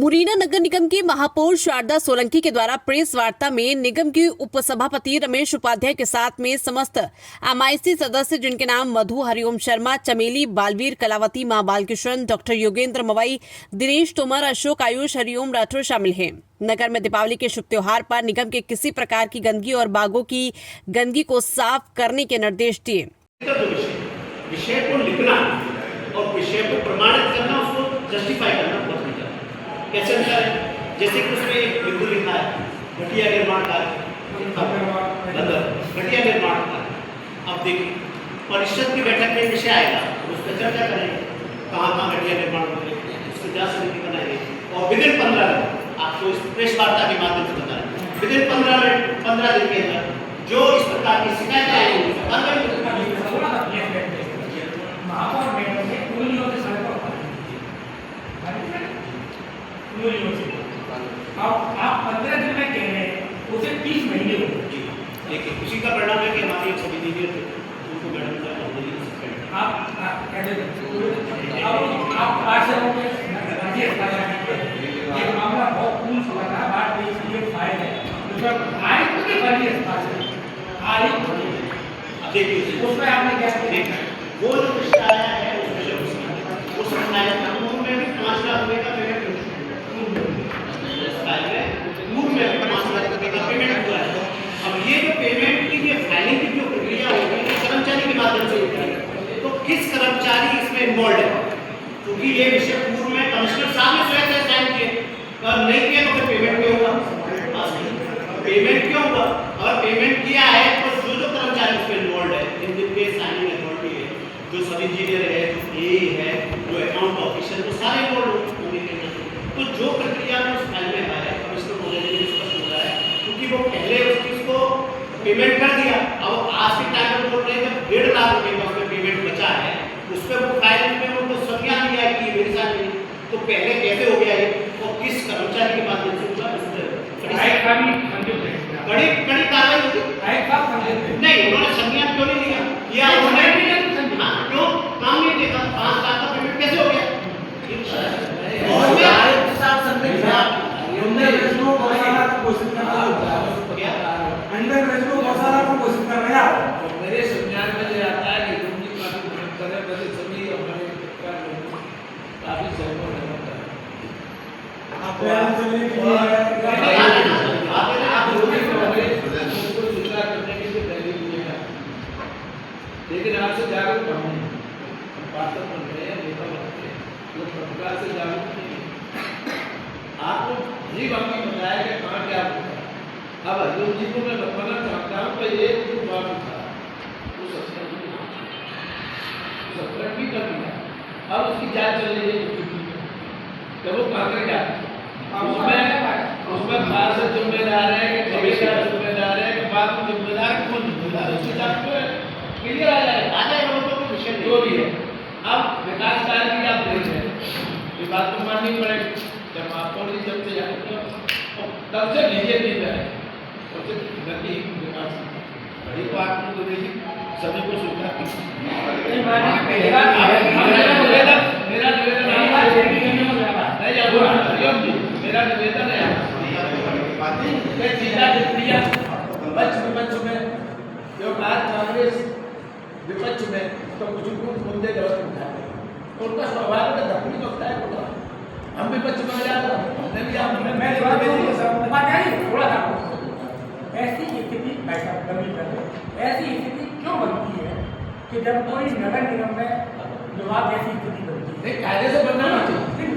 मुरैना नगर निगम की महापौर शारदा सोलंकी के द्वारा प्रेस वार्ता में निगम के उपसभापति रमेश उपाध्याय के साथ में समस्त एमआईसी सदस्य जिनके नाम मधु, हरिओम शर्मा, चमेली, बालवीर, कलावती, मां बालकिशन, डॉक्टर योगेंद्र मवई, दिनेश तोमर, अशोक, आयुष, हरिओम राठौर शामिल हैं। नगर में दीपावली के शुभ त्योहार पर निगम के किसी प्रकार की गंदगी और बागों की गंदगी को साफ करने के निर्देश दिए। विषय को लिखना और विषय को प्रमाणित करना, उसको जस्टिफाई करना बहुत अच्छा है। कैसे लिखा है? जैसे कि उसमें एक बिंदु लिखा है घटिया निर्माण कार्य, घटिया निर्माण कार्य। अब देखिए परिषद की बैठक में विषय आएगा, उस पर चर्चा करेंगे कहाँ घटिया निर्माण हो रहे, उसकी जांच समिति बनाएंगे और विदिन 15 दिन आपको इस प्रेस वार्ता के माध्यम से बताएंगे। विदिन 15 दिन के अंदर जो इस प्रकार की शिकायतें आएंगी आप 15 दिन में कह रहे हैं, उसे 30 महीने हो गए। देखिए उसी का परिणाम है कि हमारी एक समिति है उनको मैडम का आप आश्रमों में ये मामला बहुत पूर्ण हुआ था, बात इसलिए फाइल है उसमें आयुक्त के बड़ी हस्ताक्षर आयुक्त देखिए उसमें आपने क्या देखा वो जो रिश्ता आया है उस कानून में भी 5 लाख रुपए का पेमेंट हुआ है। अब ये जो पेमेंट की ये फाइलिंग की जो प्रक्रिया होगी ये कर्मचारी के माध्यम से होती है, तो किस कर्मचारी इसमें इन्वॉल्व है? क्योंकि ये विषय पूर्व में कमिश्नर साहब ने स्वयं से साइन किए और नहीं किया तो फिर पेमेंट क्यों हुआ? पेमेंट क्यों हुआ? और पेमेंट किया है तो जो कर्मचारी उसमें इन्वॉल्व है, जिनके साइनिंग अथॉरिटी है, जो सब इंजीनियर है, जो ए है, जो अकाउंट ऑफिसर, वो सारे इन्वॉल्व होंगे। तो जो प्रक्रिया में उस फाइल में आया है कमिश्नर महोदय ने स्पष्ट बोला है, क्योंकि वो पहले उस चीज को पेमेंट कर दिया, अब आज के टाइम में बोल रहे हैं कि 1.5 लाख रुपए का उसमें पेमेंट बचा है, उस पर वो फाइल में उनको संज्ञान दिया है कि ये मेरे साथ नहीं। तो पहले कैसे हो गया ये और किस कर्मचारी के माध्यम से हुआ? कड़ी कार्रवाई होगी नहीं, उन्होंने संज्ञान क्यों नहीं लिया? या उन्होंने क्यों काम नहीं देखा? 5 लाख का पेमेंट कैसे हो गया? मेरे संज्ञान में ये आता है कि तुम काफी मेहनत कर रहे हैं, वैसे सभी हमारे काफी सहयोग लेकिन आपसे जागरूक बनने वास्तव बन रहे हैं, नेता बनते हैं, लोग पत्रकार से जागरूक नहीं है। आपको जी बाकी बताया कि कहाँ क्या होता है। अब हजूर जी को मैं बताना चाहता हूँ कि ये जो बात था वो सस्पेंड भी कर दिया, अब उसकी जांच चल रही है तो वो कहाँ कर जाए उसमें खास जिम्मेदार है कि हमेशा जिम्मेदार है कि बात में जिम्मेदार कौन जिम्मेदार है, उसकी जांच क्लियर आ जाएगा लोगों को विषय जो भी है। अब विकास कार्य की आप देख रहे हैं, ये बात तो माननी पड़ेगी। जब आपको नहीं जब से तब से लीजिए नहीं जाए सबसे गति विकास बड़ी तो आप लोग देखिए सभी को सुविधा मेरा निवेदन है विपक्ष में जो बात कांग्रेस विपक्ष में तो कुछ मुद्दे गलत उठाए तो उनका स्वभाव में धमकी तो होता है। हम विपक्ष में जाता हमने भी थोड़ा सा ऐसी स्थिति ऐसी स्थिति क्यों बनती है कि जब कोई नगर निगम में विवाद जैसी स्थिति बनती है, कायदे से बनना चाहिए,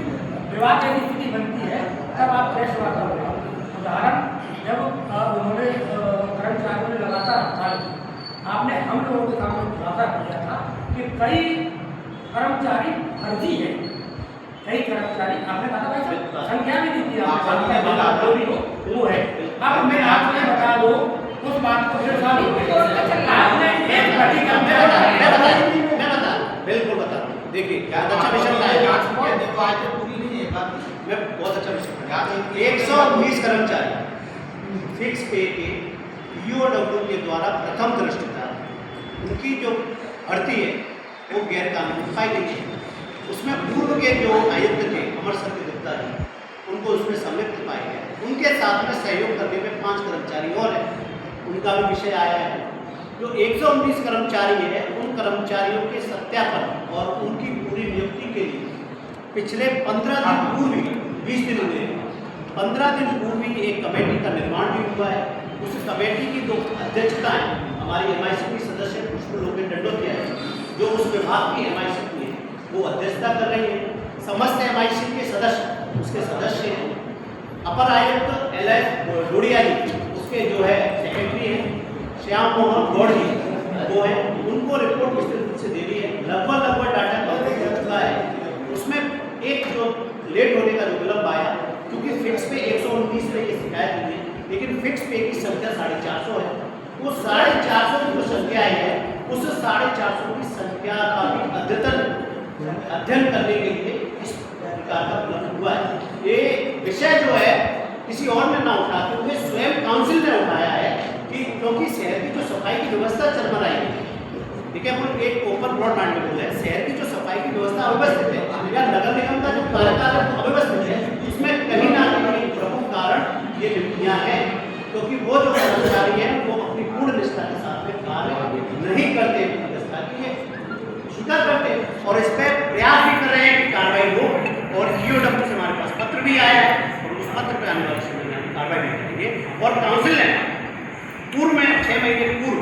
विवाद जैसी स्थिति बनती है तब आप प्रेस वार्ता हो रहे हैं। उदाहरण जब उन्होंने कर्मचारियों ने लगातार हड़ताल की, आपने हम लोगों के सामने खुलासा किया था कि कई कर्मचारी फर्जी है, कई कर्मचारी आपने कहा था संख्या भी दी थी आपने, जो भी हो वो है। अब मैं आपको बता दो उस बात को फिर आपने एक बिल्कुल बता। देखिए क्या अच्छा विषय बताया, पूरी नहीं है बात, मैं बहुत अच्छा विषय 119 कर्मचारी फिक्स पे के ईओडब्ल्यू के द्वारा प्रथम दृष्टता उनकी जो भर्ती है वो गैर कानूनी पाई गई है। उसमें पूर्व के जो आयुक्त थे अमर सत्य गुप्ता जी, उनको उसमें संलिप्त पाया गया। उनके साथ में सहयोग करने में 5 कर्मचारी और हैं, उनका भी विषय आया है। जो 119 कर्मचारी हैं, उन कर्मचारियों के सत्यापन और उनकी पूरी नियुक्ति के लिए पिछले 15 दिन पूर्व ही 20 दिन हुए, 15 दिन पूर्व ही एक कमेटी का निर्माण भी हुआ है। उस कमेटी की 2 अध्यक्षताएं हमारी MIC की सदस्य पुष्प लोके टंडोतिया है, जो उस विभाग की MIC है, वो अध्यक्षता कर रही है। समस्त MIC के सदस्य उसके सदस्य हैं। अपर आयुक्त LF डोडिया जी उसके जो है सेक्रेटरी हैं, श्याम मोहन गौड़ जी वो है, उनको रिपोर्ट विस्तृत रूप से दे दी है। लगभग डाटा कलेक्ट हो चुका है। उसमें एक जो लेट होने का जो विलम्ब आया, क्योंकि फिक्स पे 129 पे ये शिकायत हुई है, लेकिन फिक्स पे की संख्या 450 है। वो 450 की जो संख्या है, उस 450 की संख्या का भी अध्ययन करने के लिए इस प्रकार का विलम्ब हुआ है। ये विषय जो है किसी और ने ना उठाते हुए स्वयं काउंसिल ने उठाया है कि क्योंकि शहर की जो सफाई की व्यवस्था चरमराई है, ठीक है, वो एक ओपन ब्रॉड माइंड में बोला है, शहर की जो सफाई की व्यवस्था अव्यवस्थित है या नगर निगम का जो कार्यकाल है अव्यवस्थित है, उसमें कहीं ना कहीं प्रमुख कारण ये नियुक्तियां हैं, क्योंकि वो जो कर्मचारी हैं वो अपनी पूर्ण निष्ठा के साथ में कार्य नहीं करते, व्यवस्था की ये स्वीकार करते और इस पर प्रयास भी कर रहे हैं कि कार्रवाई हो। और EOW से हमारे पास पत्र भी आया है और उस पत्र पर आने वाले समय में कार्रवाई भी करेंगे। और काउंसिल ने पूर्व में 6 महीने पूर्व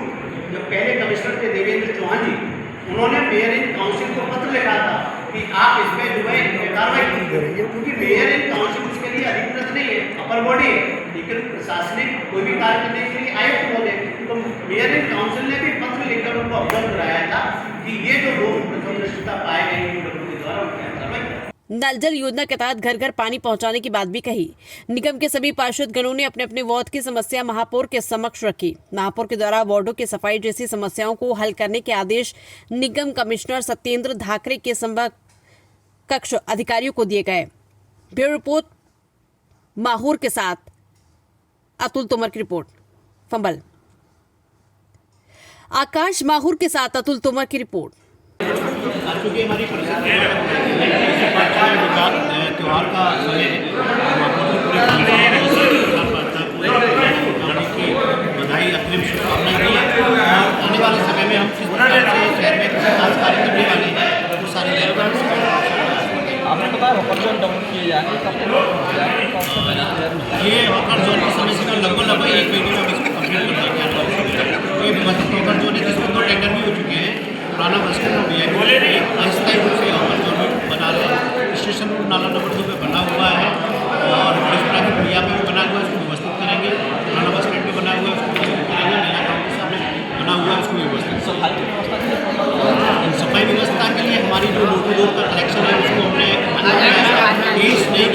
जब पहले कमिश्नर थे देवेंद्र चौहान जी, उन्होंने मेयर इन काउंसिल को पत्र लिखा था कि आप इसमें जो है कार्रवाई कीजिए, क्योंकि मेयर इन काउंसिल उसके लिए अधिकृत नहीं है, अपर बॉडी है, लेकिन प्रशासनिक कोई भी कार्य करने के लिए आयुक्त बोले। तो मेयर इन काउंसिल ने भी पत्र लिखकर उनको अवगत कराया था कि ये जो लोग प्रथम दृष्टता पाए गए EOW के द्वारा उनकी कार्रवाई। नल जल योजना के तहत घर घर पानी पहुंचाने की बात भी कही। निगम के सभी पार्षद गणों ने अपने अपने वार्ड की समस्या महापौर के समक्ष रखी। महापौर के द्वारा वार्डों की सफाई जैसी समस्याओं को हल करने के आदेश निगम कमिश्नर सत्येंद्र धाकरे के समकक्ष अधिकारियों को दिए गए। ब्यूरो रिपोर्ट माहौर के साथ अतुल तोमर की रिपोर्ट। फंबल आकाश माहौर के साथ अतुल तोमर की रिपोर्ट। क्योंकि हमारी त्यौहार का समय बधाई अग्रिम शुभकामनाएं दी है और आने वाले समय में हम किस प्रकार से शहर में विकास कार्य करने वाले हैं वो सारी आपने बताया हॉकर जोन डाउन किए जाएंगे, ये हॉकर जोन की समय सीमा लगभग 1 महीने में हम इसको कंप्लीट कर देंगे। ये व्यवस्थित हॉकर जोन है जिसमें 2 टेंडर भी हो चुके हैं। पुराना बस स्टैंड और VIP अस्थायी रूप से हॉकर जोन बना रहे हैं। स्टेशन रोड नाला नंबर 2 पे बना हुआ है और इस तरह की क्रिया में भी बना हुआ है, उसको व्यवस्थित करेंगे। पुराना बस स्टैंड भी बना हुआ है, उसको व्यवस्थित करेंगे। नया गाँव के सामने बना हुआ है, उसको व्यवस्थित। सफाई व्यवस्था के लिए हमारी जो डोर टू डोर का कलेक्शन है उसको हमने इस नई